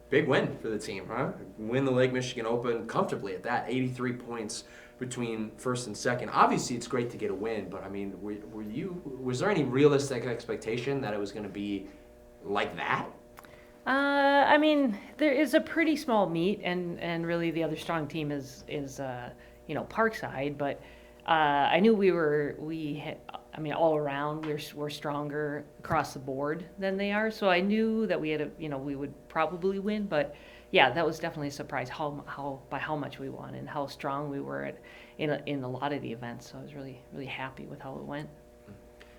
Big win for the team, huh? Win the Lake Michigan Open comfortably at that, 83 points between first and second. Obviously, it's great to get a win, but I mean, was there any realistic expectation that it was going to be like that? I mean, there is a pretty small meet, and really the other strong team is Parkside, but I knew we had, I mean, all around we're stronger across the board than they are, so I knew that we had we would probably win, but yeah, that was definitely a surprise how by how much we won and how strong we were in a lot of the events. So I was really happy with how it went.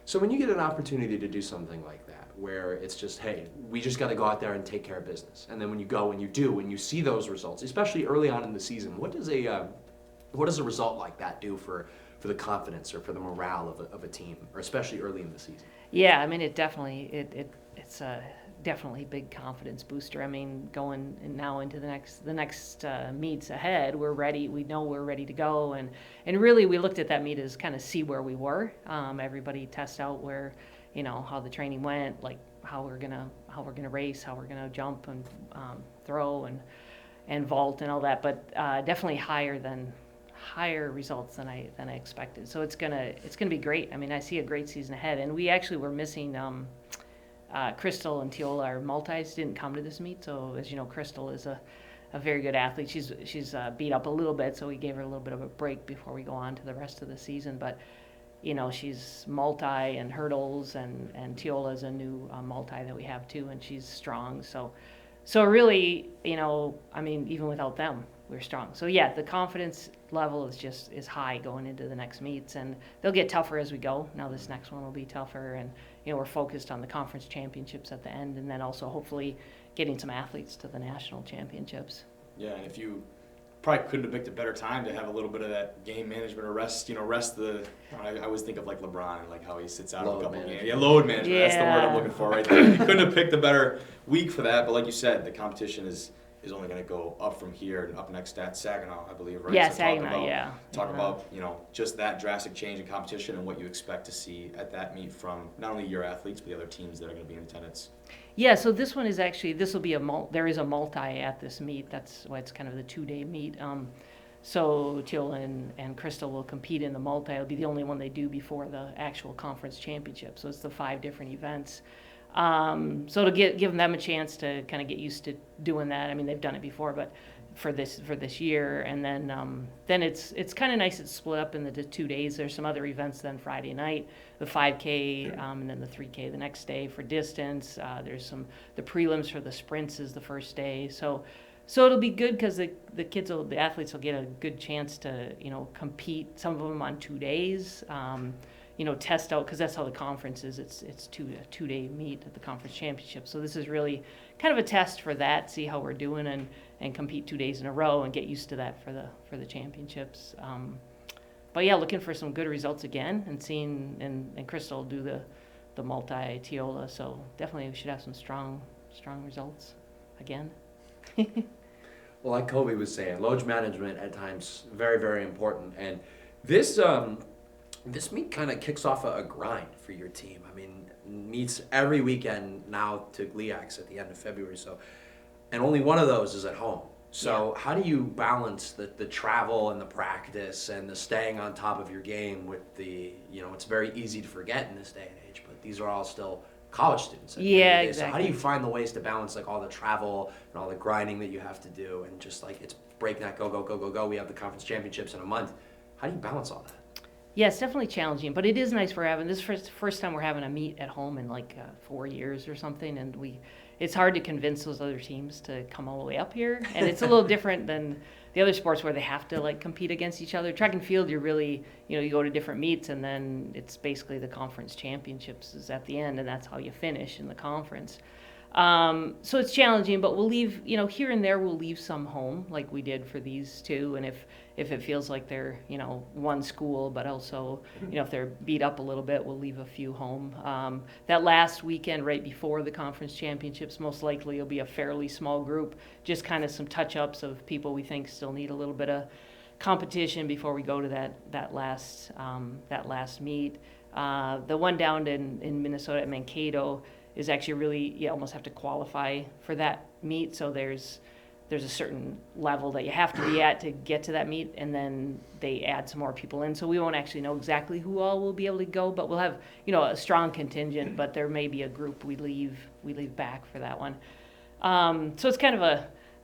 So when you get an opportunity to do something like that, where it's just, hey, we just got to go out there and take care of business, and then when you go and you do, and you see those results, especially early on in the season, what does a result like that do for the confidence or for the morale of a team, or especially early in the season? Yeah, I mean, it's a definitely big confidence booster. I mean, going now into the next meets ahead, we're ready. We know we're ready to go, and really we looked at that meet as kind of see where we were. Everybody test out where, how the training went, like how we're gonna race, how we're gonna jump and throw and vault and all that. But definitely higher results than I expected. So it's gonna be great. I mean, I see a great season ahead, and we actually were missing Crystal and Teola, our multis, didn't come to this meet. So as you know, Crystal is a very good athlete. She's beat up a little bit, so we gave her a little bit of a break before we go on to the rest of the season. But she's multi and hurdles, and Teola is a new multi that we have too, and she's strong. So really, I mean, even without them, we're strong. So yeah, the confidence level is high going into the next meets, and they'll get tougher as we go. Now this next one will be tougher, and we're focused on the conference championships at the end, and then also hopefully getting some athletes to the national championships. Yeah, and if you probably couldn't have picked a better time to have a little bit of that game management or rest the. I always think of like LeBron and like how he sits out a couple games. Yeah, load management. Yeah. That's the word I'm looking for right there. You couldn't have picked a better week for that, but like you said, the competition is only going to go up from here, and up next at Saginaw, I believe, right? Yeah, so Saginaw, talk about just that drastic change in competition and what you expect to see at that meet from not only your athletes but the other teams that are going to be in attendance. Yeah, so this one is actually, this will be there is a multi at this meet. That's why it's kind of the 2-day meet. So Teola and Crystal will compete in the multi. It'll be the only one they do before the actual conference championship. So it's the 5 different events. So to give them a chance to kind of get used to doing that. I mean, they've done it before, but for this year, and then it's kind of nice. It's split up into 2 days. There's some other events then Friday night, the 5K, and then the 3K the next day for distance. There's the prelims for the sprints is the first day. So it'll be good because the athletes will get a good chance to compete. Some of them on 2 days. Test out, because that's how the conference is. It's a 2-day meet at the conference championship. So this is really kind of a test for that, see how we're doing, and compete 2 days in a row and get used to that for the championships. But yeah, looking for some good results again, and seeing and Crystal do the multi Teola. So definitely we should have some strong results again. Well, like Kobe was saying, load management at times very, very important, and this meet kind of kicks off a grind for your team. I mean, meets every weekend now to GLIACs at the end of February. So, and only one of those is at home. So how do you balance the travel and the practice and the staying on top of your game with it's very easy to forget in this day and age, but these are all still college students. Yeah, exactly. So how do you find the ways to balance like all the travel and all the grinding that you have to do, and just like it's breakneck, go. We have the conference championships in a month. How do you balance all that? Yeah, it's definitely challenging, but it is nice for having this first time we're having a meet at home in like 4 years or something, and it's hard to convince those other teams to come all the way up here, and it's a little different than the other sports where they have to like compete against each other. Track and field, you're really you go to different meets, and then it's basically the conference championships is at the end, and that's how you finish in the conference. So it's challenging, but we'll leave, here and there we'll leave some home like we did for these two. And if it feels like they're, one school, but also, if they're beat up a little bit, we'll leave a few home. That last weekend right before the conference championships, most likely it'll be a fairly small group, just kind of some touch-ups of people we think still need a little bit of competition before we go to that last meet. The one down in Minnesota at Mankato is actually really, you almost have to qualify for that meet, so there's a certain level that you have to be at to get to that meet, and then they add some more people in. So we won't actually know exactly who all will be able to go, but we'll have, a strong contingent, but there may be a group we leave back for that one. So it's kind of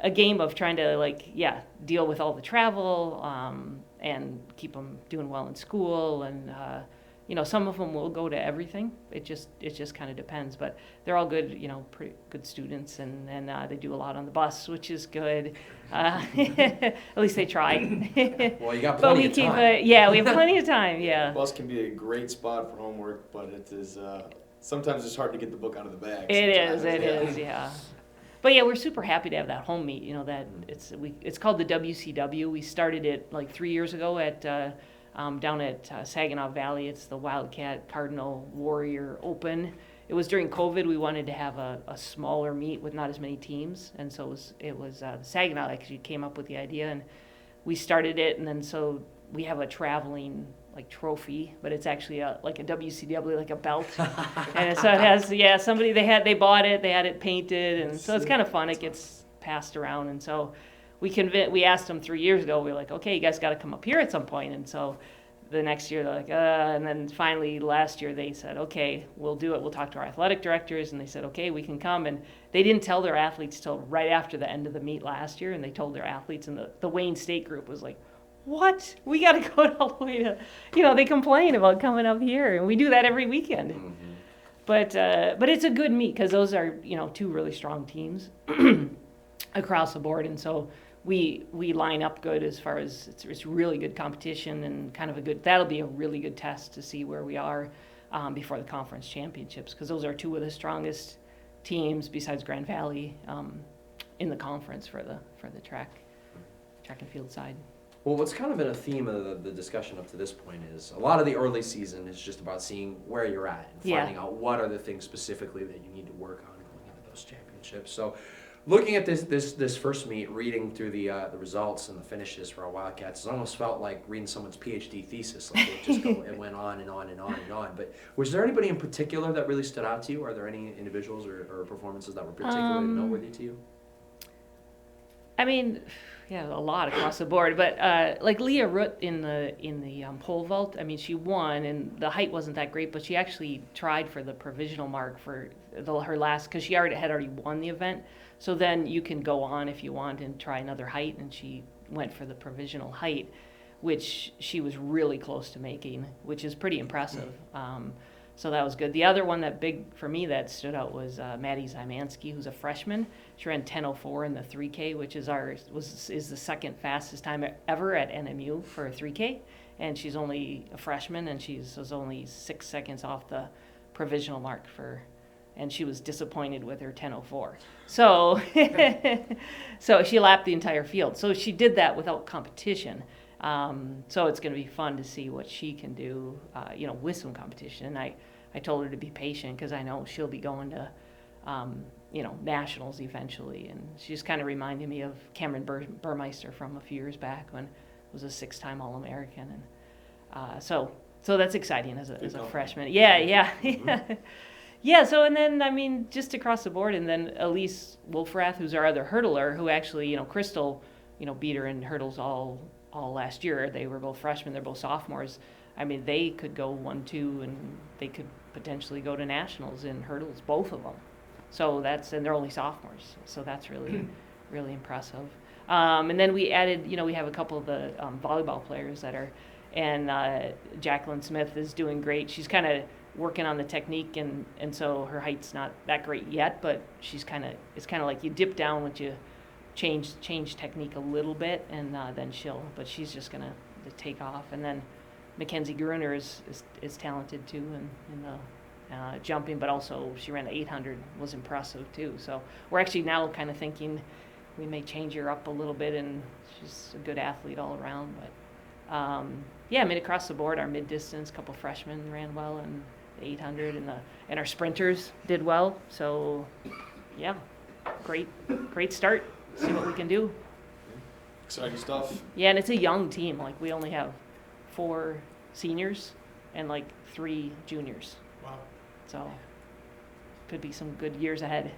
a game of trying to deal with all the travel, and keep them doing well in school, and some of them will go to everything. It just kind of depends, but they're all good, pretty good students, and they do a lot on the bus, which is good. At least they try. Well, you got But plenty we of keep time. we have plenty of time. Yeah. Bus can be a great spot for homework, but it is sometimes it's hard to get the book out of the bag. It is, yeah. But yeah, we're super happy to have that home meet. That it's called the WCW. We started it like 3 years ago at down at Saginaw Valley. It's the Wildcat Cardinal Warrior Open. It was during COVID. We wanted to have a smaller meet with not as many teams, and so it was Saginaw actually came up with the idea, and we started it, and then so we have a traveling trophy, but it's actually like a WCW, like a belt. And so it has, they bought it, they had it painted, and so it's kind of fun. It gets passed around, and so we asked them 3 years ago, we were like, okay, you guys got to come up here at some point. And so the next year they're like, and then finally last year they said, okay, we'll do it. We'll talk to our athletic directors, and they said, okay, we can come. And they didn't tell their athletes till right after the end of the meet last year, and they told their athletes, and the Wayne State group was like, what? We got to go all the way to, they complain about coming up here, and we do that every weekend. Mm-hmm. But it's a good meet because those are, two really strong teams across the board, and so we line up good as far as it's really good competition, and kind of that'll be a really good test to see where we are before the conference championships, because those are two of the strongest teams besides Grand Valley in the conference for the track and field side. Well, what's kind of been a theme of the discussion up to this point is a lot of the early season is just about seeing where you're at and finding out what are the things specifically that you need to work on going into those championships. So looking at this first meet, reading through the results and the finishes for our Wildcats, it almost felt like reading someone's PhD thesis. Like it went on and on and on and on. But was there anybody in particular that really stood out to you? Are there any individuals or performances that were particularly noteworthy to you? I mean, yeah, a lot across the board, but like Leah Root in the pole vault. I mean, she won, and the height wasn't that great, but she actually tried for the provisional mark for her last, because she had already won the event. So then you can go on if you want and try another height, and she went for the provisional height, which she was really close to making, which is pretty impressive. So that was good. The other one for me that stood out was Maddie Zymanski, who's a freshman. She ran 10:04 in the 3K, which is the second fastest time ever at NMU for a 3K, and she's only a freshman, and she was only 6 seconds off the provisional mark and she was disappointed with her 10:04. So so she lapped the entire field. So she did that without competition. So it's going to be fun to see what she can do, with some competition. And I told her to be patient, because I know she'll be going to, nationals eventually. And she's kind of reminded me of Cameron Burmeister from a few years back, when was a 6-time All-American. And so that's exciting as a freshman. Yeah. Yeah, so and then, I mean, just across the board, and then Elise Wolfrath, who's our other hurdler, who actually, Crystal, beat her in hurdles all last year. They were both freshmen, they're both sophomores. I mean, they could go 1-2, and they could potentially go to nationals in hurdles, both of them. So and they're only sophomores, so that's really, really impressive. And then we added, we have a couple of the volleyball players and Jacqueline Smith is doing great. She's kind of working on the technique, and so her height's not that great yet, but it's kind of like you dip down once you change technique a little bit, and then but she's just gonna take off. And then Mackenzie Gruner is talented too in the jumping, but also she ran the 800, was impressive too. So we're actually now kind of thinking we may change her up a little bit, and she's a good athlete all around. But I mean, across the board, our mid distance, couple freshmen ran well, and the 800, and our sprinters did well. So yeah, great start. See what we can do. Exciting stuff. Yeah, and it's a young team. Like, we only have 4 seniors and 3 juniors. Wow. So could be some good years ahead.